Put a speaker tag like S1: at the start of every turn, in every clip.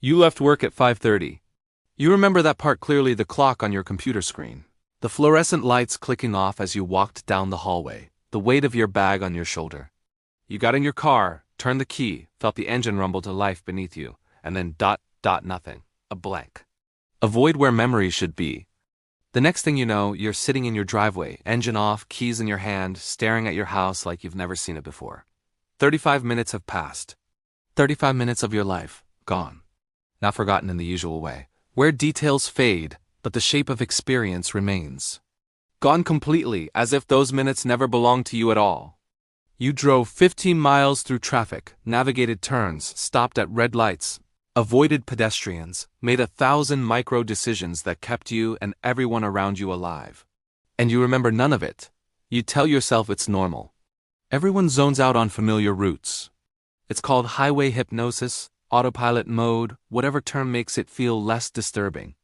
S1: You left work at 5:30. You remember that part clearly, the clock on your computer screen. The fluorescent lights clicking off as you walked down the hallway, the weight of your bag on your shoulder. You got in your car, turned the key, felt the engine rumble to life beneath you, and then nothing. A blank. A void where memory should be. The next thing you know, you're sitting in your driveway, engine off, keys in your hand, staring at your house like you've never seen it before. 35 minutes have passed. 35 minutes of your life, gone. Not forgotten in the usual way, where details fade, but the shape of experience remains. Gone completely, as if those minutes never belonged to you at all. You drove 15 miles through traffic, navigated turns, stopped at red lights, avoided pedestrians, made 1,000 micro decisions that kept you and everyone around you alive. And you remember none of it. You tell yourself it's normal. Everyone zones out on familiar routes. It's called highway hypnosis, autopilot mode, whatever term makes it feel less disturbing.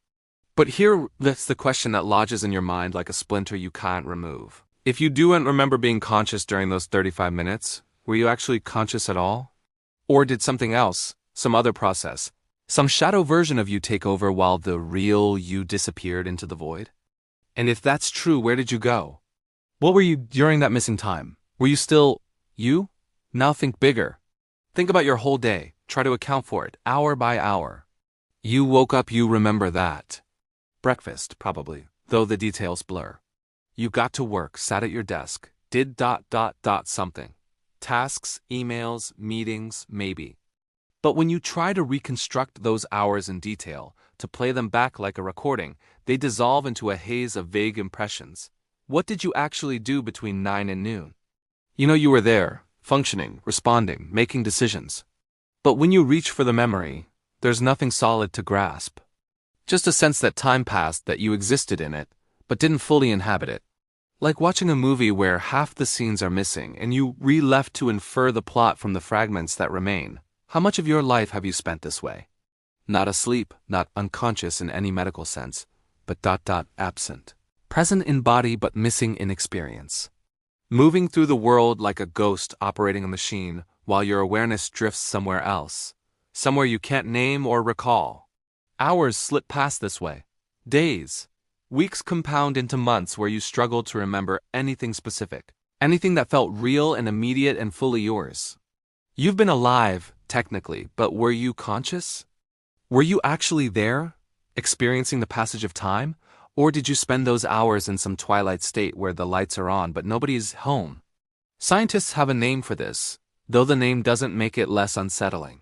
S1: But here, that's the question that lodges in your mind like a splinter you can't remove. If you do remember being conscious during those 35 minutes, were you actually conscious at all? Or did something else, some other process, some shadow version of you take over while the real you disappeared into the void? And if that's true, where did you go? What were you during that missing time? Were you still you? Now think bigger. Think about your whole day. Try to account for it, hour by hour. You woke up, you remember that. Breakfast, probably, though the details blur. You got to work, sat at your desk, did something. Tasks, emails, meetings, maybe. But when you try to reconstruct those hours in detail, to play them back like a recording, they dissolve into a haze of vague impressions. What did you actually do between 9 and noon? You know you were there, functioning, responding, making decisions. But when you reach for the memory, there's nothing solid to grasp. Just a sense that time passed, that you existed in it, but didn't fully inhabit it. Like watching a movie where half the scenes are missing and you left to infer the plot from the fragments that remain. How much of your life have you spent this way? Not asleep, not unconscious in any medical sense, but absent. Present in body but missing in experience. Moving through the world like a ghost operating a machine while your awareness drifts somewhere else. Somewhere you can't name or recall. Hours slip past this way. Days. Weeks compound into months where you struggle to remember anything specific. Anything that felt real and immediate and fully yours. You've been alive, technically, but were you conscious? Were you actually there, experiencing the passage of time? Or did you spend those hours in some twilight state where the lights are on but nobody's home? Scientists have a name for this, though the name doesn't make it less unsettling.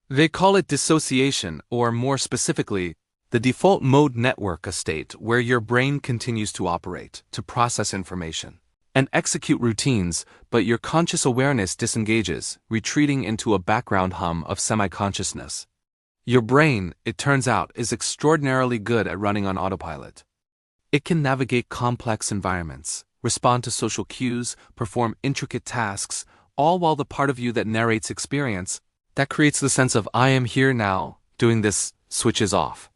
S1: They call it dissociation, or more specifically, the default mode network, a state where your brain continues to operate, to process information, and execute routines, but your conscious awareness disengages, retreating into a background hum of semi-consciousness. Your brain, it turns out, is extraordinarily good at running on autopilot. It can navigate complex environments, respond to social cues, perform intricate tasks, all while the part of you that narrates experience, that creates the sense of I am here now, doing this, switches off.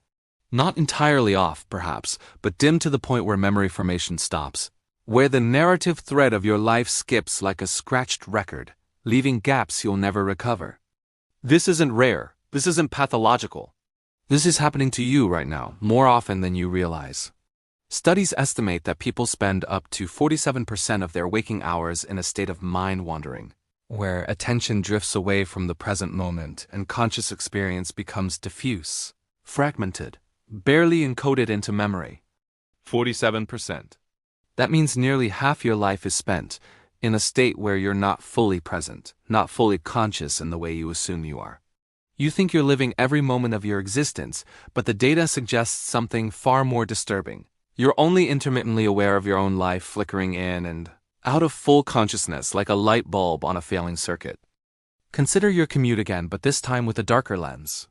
S1: Not entirely off, perhaps, but dim to the point where memory formation stops. Where the narrative thread of your life skips like a scratched record, leaving gaps you'll never recover. This isn't rare. This isn't pathological. This is happening to you right now, more often than you realize. Studies estimate that people spend up to 47% of their waking hours in a state of mind wandering, where attention drifts away from the present moment and conscious experience becomes diffuse, fragmented, barely encoded into memory. 47%. That means nearly half your life is spent in a state where you're not fully present, not fully conscious in the way you assume you are. You think you're living every moment of your existence, but the data suggests something far more disturbing. You're only intermittently aware of your own life flickering in and out of full consciousness like a light bulb on a failing circuit. Consider your commute again, but this time with a darker lens.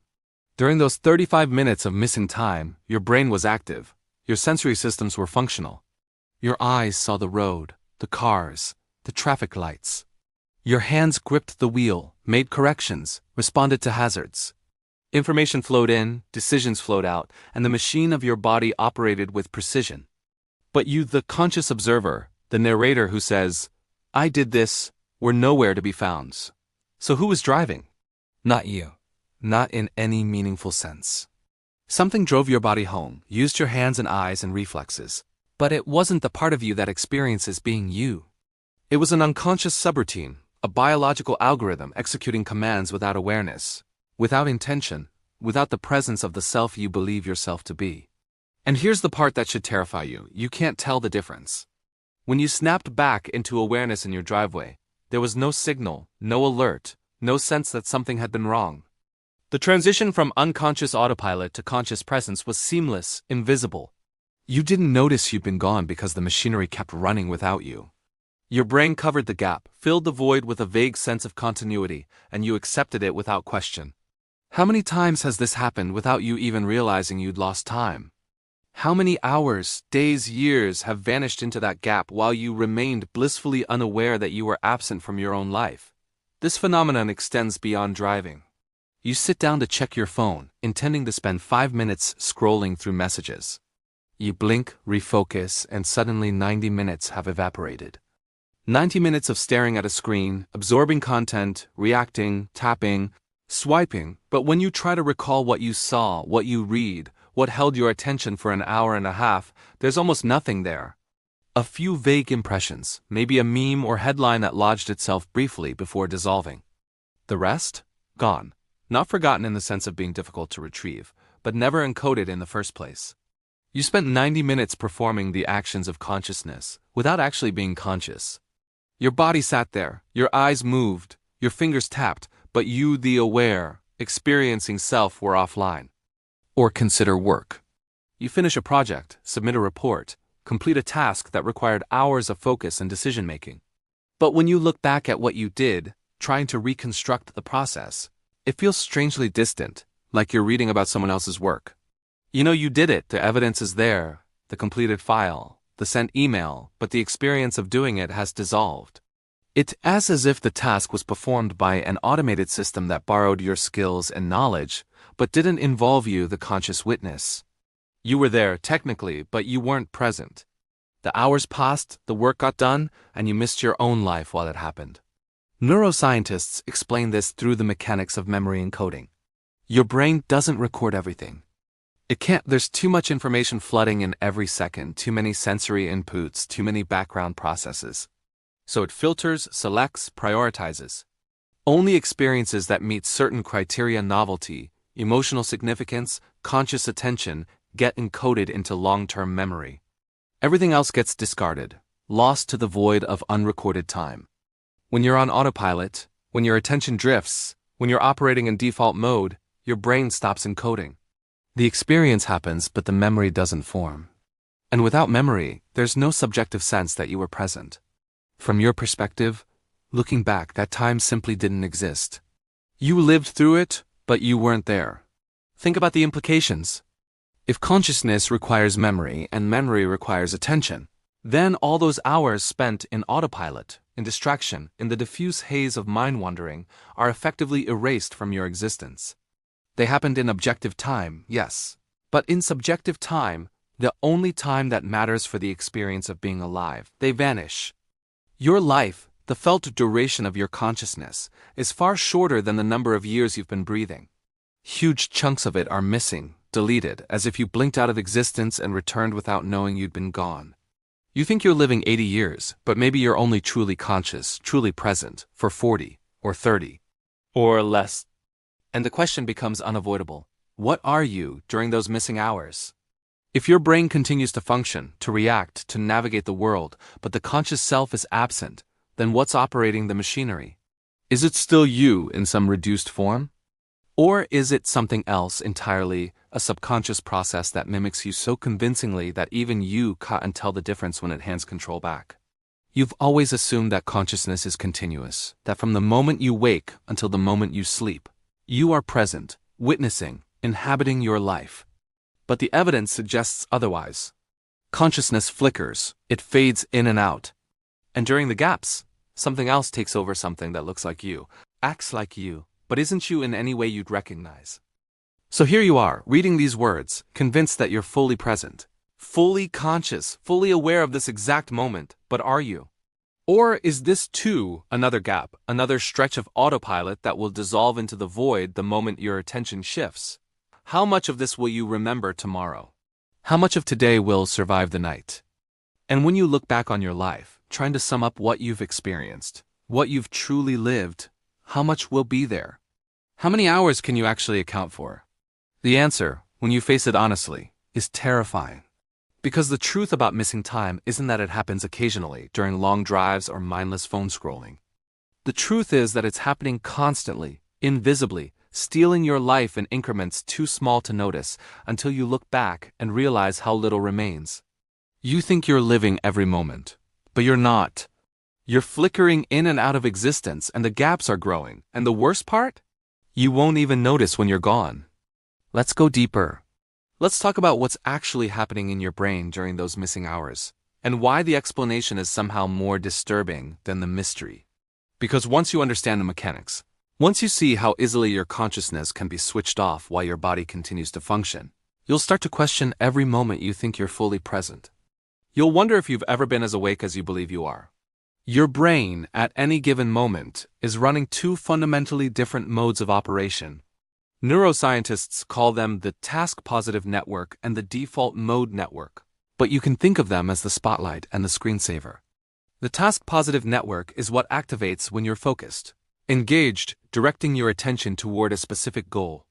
S1: During those 35 minutes of missing time, your brain was active. Your sensory systems were functional. Your eyes saw the road, the cars, the traffic lights. Your hands gripped the wheel, made corrections, responded to hazards. Information flowed in, decisions flowed out, and the machine of your body operated with precision. But you, the conscious observer, the narrator who says, I did this, were nowhere to be found. So who was driving? Not you. not in any meaningful sense. Something drove your body home, used your hands and eyes and reflexes. But it wasn't the part of you that experiences being you. It was an unconscious subroutine, a biological algorithm executing commands without awareness, without intention, without the presence of the self you believe yourself to be. And here's the part that should terrify you. You can't tell the difference. When you snapped back into awareness in your driveway, there was no signal, no alert, no sense that something had been wrong. The transition from unconscious autopilot to conscious presence was seamless, invisible. You didn't notice you'd been gone because the machinery kept running without you. Your brain covered the gap, filled the void with a vague sense of continuity, and you accepted it without question. How many times has this happened without you even realizing you'd lost time? How many hours, days, years have vanished into that gap while you remained blissfully unaware that you were absent from your own life? This phenomenon extends beyond driving. You sit down to check your phone, intending to spend 5 minutes scrolling through messages. You blink, refocus, and suddenly 90 minutes have evaporated. 90 minutes of staring at a screen, absorbing content, reacting, tapping, swiping. But when you try to recall what you saw, what you read, what held your attention for an hour and a half, there's almost nothing there. A few vague impressions, maybe a meme or headline that lodged itself briefly before dissolving. The rest? Gone. Not forgotten in the sense of being difficult to retrieve, but never encoded in the first place. You spent 90 minutes performing the actions of consciousness, without actually being conscious. Your body sat there, your eyes moved, your fingers tapped, but you, the aware, experiencing self, were offline. Or consider work. You finish a project, submit a report, complete a task that required hours of focus and decision-making. But when you look back at what you did, trying to reconstruct the process, it feels strangely distant, like you're reading about someone else's work. You know you did it, the evidence is there, the completed file, the sent email, but the experience of doing it has dissolved. It's as if the task was performed by an automated system that borrowed your skills and knowledge, but didn't involve you, the conscious witness. You were there, technically, but you weren't present. The hours passed, the work got done, and you missed your own life while it happened. Neuroscientists explain this through the mechanics of memory encoding. Your brain doesn't record everything. It can't. There's too much information flooding in every second, too many sensory inputs, too many background processes. So it filters, selects, prioritizes. Only experiences that meet certain criteria, novelty, emotional significance, conscious attention, get encoded into long-term memory. Everything else gets discarded, lost to the void of unrecorded time. When you're on autopilot, when your attention drifts, when you're operating in default mode, your brain stops encoding. The experience happens, but the memory doesn't form. And without memory, there's no subjective sense that you were present. From your perspective, looking back, that time simply didn't exist. You lived through it, but you weren't there. Think about the implications. If consciousness requires memory and memory requires attention, then all those hours spent in autopilot, in distraction, in the diffuse haze of mind-wandering, are effectively erased from your existence. They happened in objective time, yes, but in subjective time, the only time that matters for the experience of being alive, they vanish. Your life, the felt duration of your consciousness, is far shorter than the number of years you've been breathing. Huge chunks of it are missing, deleted, as if you blinked out of existence and returned without knowing you'd been gone. You think you're living 80 years, but maybe you're only truly conscious, truly present, for 40, or 30, or less. And the question becomes unavoidable. What are you during those missing hours? If your brain continues to function, to react, to navigate the world, but the conscious self is absent, then what's operating the machinery? Is it still you in some reduced form? Or is it something else entirely, a subconscious process that mimics you so convincingly that even you can't tell the difference when it hands control back? You've always assumed that consciousness is continuous, that from the moment you wake until the moment you sleep, you are present, witnessing, inhabiting your life. But the evidence suggests otherwise. Consciousness flickers, it fades in and out. And during the gaps, something else takes over, something that looks like you, acts like you, but isn't you in any way you'd recognize. So here you are, reading these words, convinced that you're fully present, fully conscious, fully aware of this exact moment, but are you? Or is this too another gap, another stretch of autopilot that will dissolve into the void the moment your attention shifts? How much of this will you remember tomorrow? How much of today will survive the night? And when you look back on your life, trying to sum up what you've experienced, what you've truly lived, how much will be there? How many hours can you actually account for? The answer, when you face it honestly, is terrifying. Because the truth about missing time isn't that it happens occasionally during long drives or mindless phone scrolling. The truth is that it's happening constantly, invisibly, stealing your life in increments too small to notice until you look back and realize how little remains. You think you're living every moment, but you're not. You're flickering in and out of existence, and the gaps are growing. And the worst part? You won't even notice when you're gone. Let's go deeper. Let's talk about what's actually happening in your brain during those missing hours, and why the explanation is somehow more disturbing than the mystery. Because once you understand the mechanics, once you see how easily your consciousness can be switched off while your body continues to function, you'll start to question every moment you think you're fully present. You'll wonder if you've ever been as awake as you believe you are. Your brain, at any given moment, is running two fundamentally different modes of operation. Neuroscientists call them the task-positive network and the default mode network, but you can think of them as the spotlight and the screensaver. The task-positive network is what activates when you're focused, engaged, directing your attention toward a specific goal.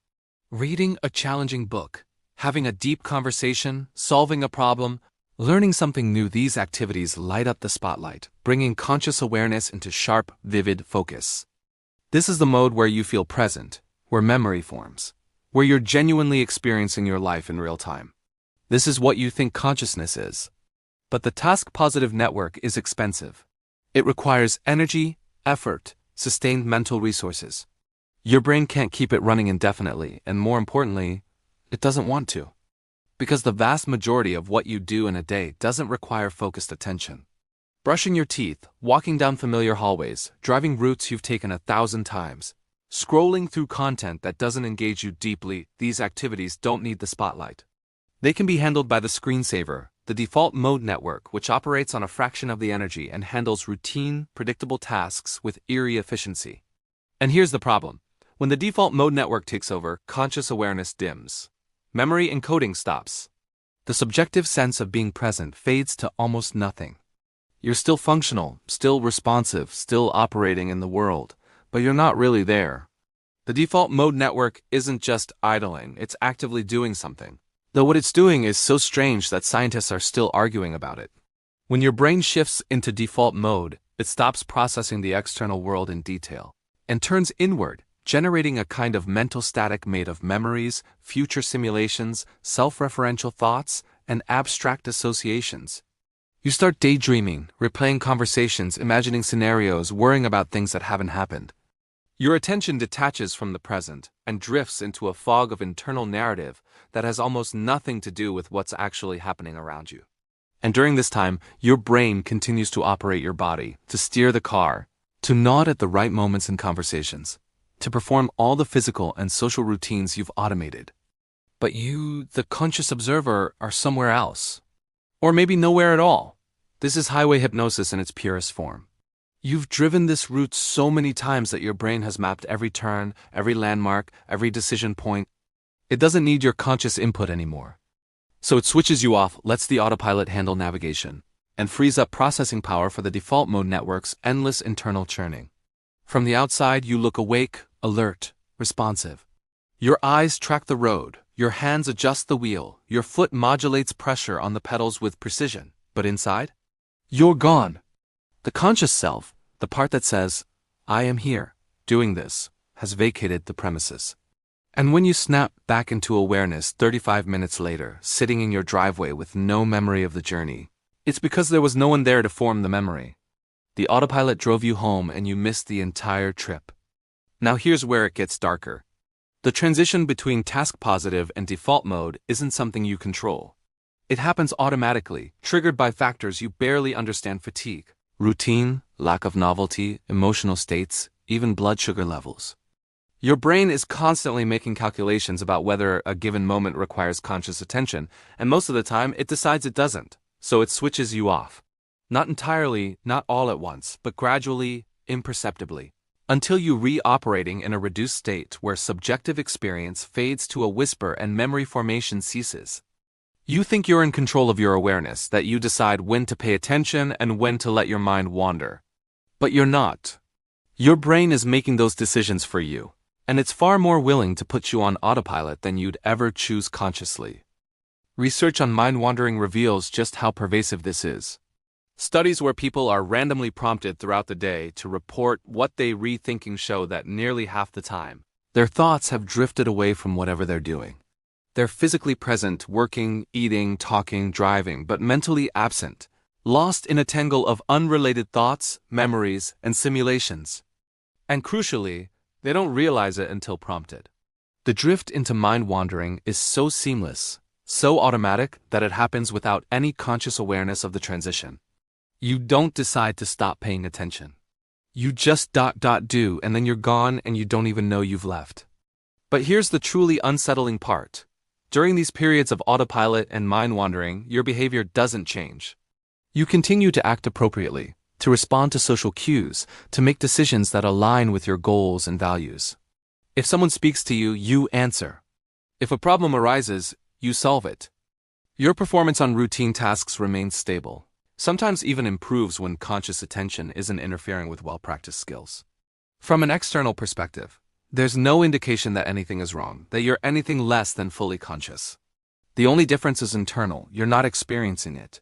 S1: Reading a challenging book, having a deep conversation, solving a problem, learning something new. These activities light up the spotlight, bringing conscious awareness into sharp, vivid focus. This is the mode where you feel present, where memory forms, where you're genuinely experiencing your life in real time. This is what you think consciousness is. But the task-positive network is expensive. It requires energy, effort, sustained mental resources. Your brain can't keep it running indefinitely, and more importantly, it doesn't want to. Because the vast majority of what you do in a day doesn't require focused attention. Brushing your teeth, walking down familiar hallways, driving routes you've taken 1,000 times, scrolling through content that doesn't engage you deeply, these activities don't need the spotlight. They can be handled by the screensaver, the default mode network, which operates on a fraction of the energy and handles routine, predictable tasks with eerie efficiency. And here's the problem. When the default mode network takes over, conscious awareness dims. Memory encoding stops. The subjective sense of being present fades to almost nothing. You're still functional, still responsive, still operating in the world, but you're not really there. The default mode network isn't just idling, it's actively doing something. Though what it's doing is so strange that scientists are still arguing about it. When your brain shifts into default mode, it stops processing the external world in detail and turns inward, generating a kind of mental static made of memories, future simulations, self-referential thoughts, and abstract associations. You start daydreaming, replaying conversations, imagining scenarios, worrying about things that haven't happened. Your attention detaches from the present and drifts into a fog of internal narrative that has almost nothing to do with what's actually happening around you. And during this time, your brain continues to operate your body, to steer the car, to nod at the right moments in conversations, to perform all the physical and social routines you've automated. But you, the conscious observer, are somewhere else. Or maybe nowhere at all. This is highway hypnosis in its purest form. You've driven this route so many times that your brain has mapped every turn, every landmark, every decision point. It doesn't need your conscious input anymore. So it switches you off, lets the autopilot handle navigation, and frees up processing power for the default mode network's endless internal churning. From the outside, you look awake, alert, responsive. Your eyes track the road, your hands adjust the wheel, your foot modulates pressure on the pedals with precision. But inside? You're gone. The conscious self, the part that says, I am here, doing this, has vacated the premises. And when you snap back into awareness 35 minutes later, sitting in your driveway with no memory of the journey, it's because there was no one there to form the memory. The autopilot drove you home and you missed the entire trip. Now here's where it gets darker. The transition between task-positive and default mode isn't something you control. It happens automatically, triggered by factors you barely understand: fatigue, routine, lack of novelty, emotional states, even blood sugar levels. Your brain is constantly making calculations about whether a given moment requires conscious attention, and most of the time it decides it doesn't, so it switches you off. Not entirely, not all at once, but gradually, imperceptibly, until you re-operating in a reduced state where subjective experience fades to a whisper and memory formation ceases. You think you're in control of your awareness, that you decide when to pay attention and when to let your mind wander. But you're not. Your brain is making those decisions for you, and it's far more willing to put you on autopilot than you'd ever choose consciously. Research on mind-wandering reveals just how pervasive this is. Studies where people are randomly prompted throughout the day to report what they rethinking show that nearly half the time, their thoughts have drifted away from whatever they're doing. They're physically present, working, eating, talking, driving, but mentally absent, lost in a tangle of unrelated thoughts, memories, and simulations. And crucially, they don't realize it until prompted. The drift into mind-wandering is so seamless, so automatic that it happens without any conscious awareness of the transition. You don't decide to stop paying attention. You just do, and then you're gone and you don't even know you've left. But here's the truly unsettling part. During these periods of autopilot and mind-wandering, your behavior doesn't change. You continue to act appropriately, to respond to social cues, to make decisions that align with your goals and values. If someone speaks to you, you answer. If a problem arises, you solve it. Your performance on routine tasks remains stable, sometimes even improves when conscious attention isn't interfering with well-practiced skills. From an external perspective, there's no indication that anything is wrong, that you're anything less than fully conscious. The only difference is internal. You're not experiencing it.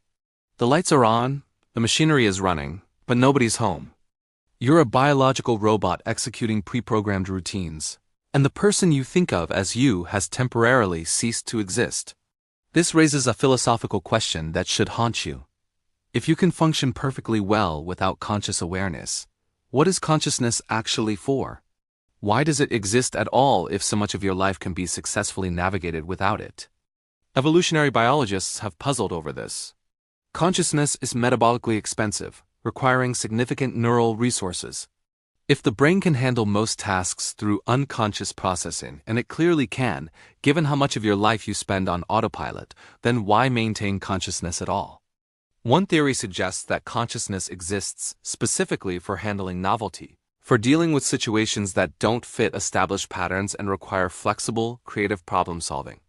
S1: The lights are on, the machinery is running, but nobody's home. You're a biological robot executing pre-programmed routines, and the person you think of as you has temporarily ceased to exist. This raises a philosophical question that should haunt you. If you can function perfectly well without conscious awareness, what is consciousness actually for? Why does it exist at all if so much of your life can be successfully navigated without it? Evolutionary biologists have puzzled over this. Consciousness is metabolically expensive, requiring significant neural resources. If the brain can handle most tasks through unconscious processing, and it clearly can, given how much of your life you spend on autopilot, then why maintain consciousness at all? One theory suggests that consciousness exists specifically for handling novelty, for dealing with situations that don't fit established patterns and require flexible, creative problem-solving.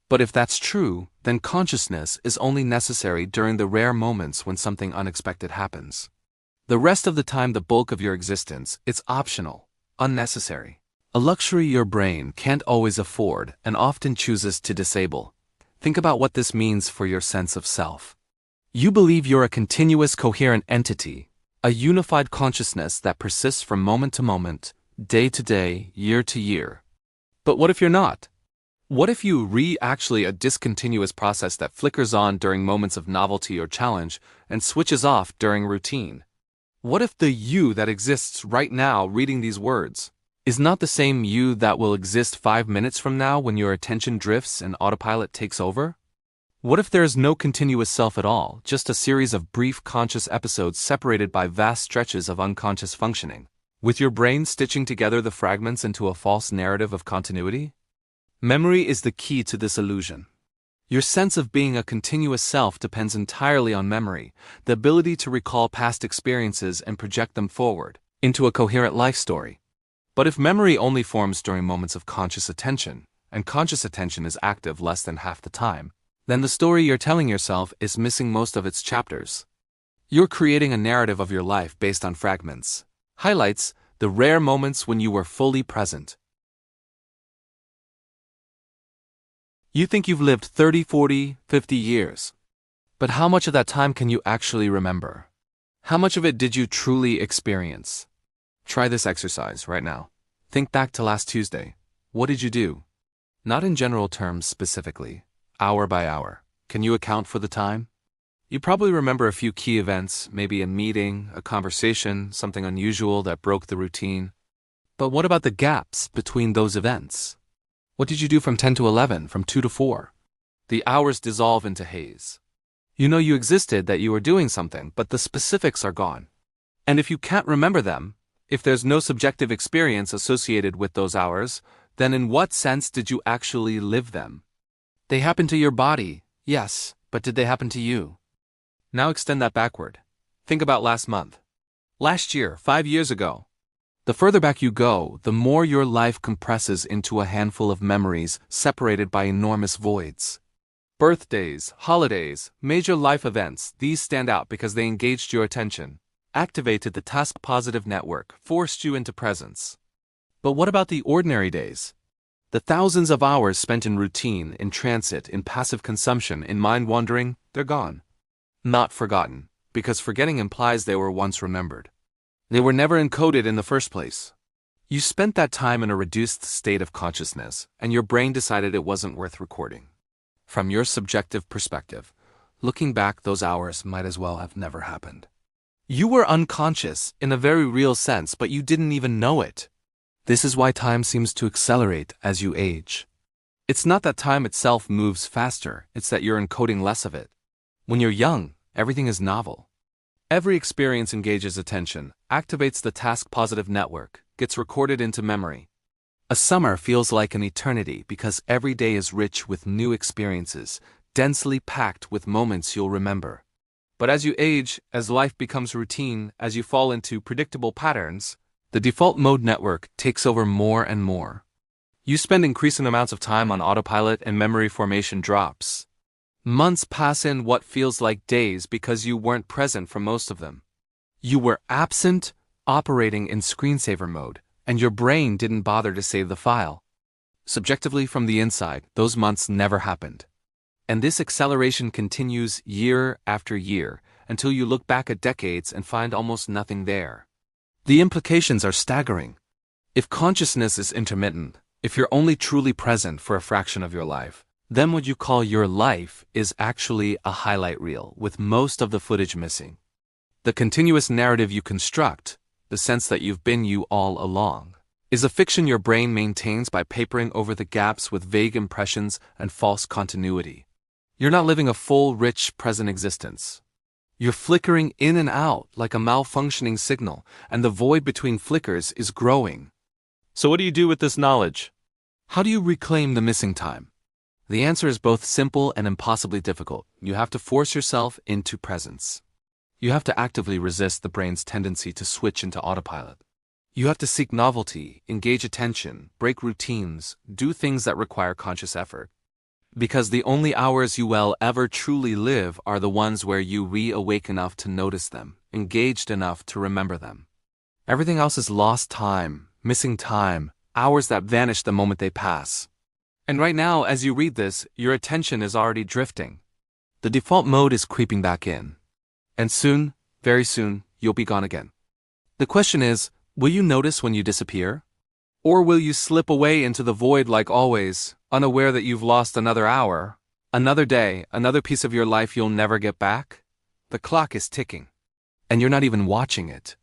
S1: But if that's true, then consciousness is only necessary during the rare moments when something unexpected happens. The rest of the time, the bulk of your existence, it's optional, unnecessary. A luxury your brain can't always afford and often chooses to disable. Think about what this means for your sense of self. You believe you're a continuous, coherent entity, a unified consciousness that persists from moment to moment, day to day, year to year. But what if you're not? What if you actually a discontinuous process that flickers on during moments of novelty or challenge and switches off during routine? What if the you that exists right now reading these words is not the same you that will exist 5 minutes from now when your attention drifts and autopilot takes over? What if there is no continuous self at all, just a series of brief conscious episodes separated by vast stretches of unconscious functioning, with your brain stitching together the fragments into a false narrative of continuity? Memory is the key to this illusion. Your sense of being a continuous self depends entirely on memory, the ability to recall past experiences and project them forward, into a coherent life story. But if memory only forms during moments of conscious attention, and conscious attention is active less than half the time, then the story you're telling yourself is missing most of its chapters. You're creating a narrative of your life based on fragments, highlights, the rare moments when you were fully present. You think you've lived 30, 40, 50 years. But how much of that time can you actually remember? How much of it did you truly experience? Try this exercise right now. Think back to last Tuesday. What did you do? Not in general terms specifically. Hour by hour. Can you account for the time? You probably remember a few key events, maybe a meeting, a conversation, something unusual that broke the routine. But what about the gaps between those events? What did you do from 10 to 11, from 2 to 4? The hours dissolve into haze. You know you existed, that you were doing something, but the specifics are gone. And if you can't remember them, if there's no subjective experience associated with those hours, then in what sense did you actually live them? They happened to your body, yes, but did they happen to you? Now extend that backward. Think about last month. Last year, 5 years ago. The further back you go, the more your life compresses into a handful of memories separated by enormous voids. Birthdays, holidays, major life events, these stand out because they engaged your attention, activated the task-positive network, forced you into presence. But what about the ordinary days? The thousands of hours spent in routine, in transit, in passive consumption, in mind-wandering, they're gone. Not forgotten, because forgetting implies they were once remembered. They were never encoded in the first place. You spent that time in a reduced state of consciousness, and your brain decided it wasn't worth recording. From your subjective perspective, looking back, those hours might as well have never happened. You were unconscious in a very real sense, but you didn't even know it. This is why time seems to accelerate as you age. It's not that time itself moves faster, it's that you're encoding less of it. When you're young, everything is novel. Every experience engages attention, activates the task-positive network, gets recorded into memory. A summer feels like an eternity because every day is rich with new experiences, densely packed with moments you'll remember. But as you age, as life becomes routine, as you fall into predictable patterns, the default mode network takes over more and more. You spend increasing amounts of time on autopilot and memory formation drops. Months pass in what feels like days because you weren't present for most of them. You were absent, operating in screensaver mode, and your brain didn't bother to save the file. Subjectively from the inside, those months never happened. And this acceleration continues year after year until you look back at decades and find almost nothing there. The implications are staggering. If consciousness is intermittent, if you're only truly present for a fraction of your life, then what you call your life is actually a highlight reel with most of the footage missing. The continuous narrative you construct, the sense that you've been you all along, is a fiction your brain maintains by papering over the gaps with vague impressions and false continuity. You're not living a full, rich, present existence. You're flickering in and out like a malfunctioning signal, and the void between flickers is growing. So what do you do with this knowledge? How do you reclaim the missing time? The answer is both simple and impossibly difficult. You have to force yourself into presence. You have to actively resist the brain's tendency to switch into autopilot. You have to seek novelty, engage attention, break routines, do things that require conscious effort. Because the only hours you will ever truly live are the ones where you reawake enough to notice them, engaged enough to remember them. Everything else is lost time, missing time, hours that vanish the moment they pass. And right now, as you read this, your attention is already drifting. The default mode is creeping back in. And soon, very soon, you'll be gone again. The question is, will you notice when you disappear? Or will you slip away into the void like always, unaware that you've lost another hour, another day, another piece of your life you'll never get back? The clock is ticking. And you're not even watching it.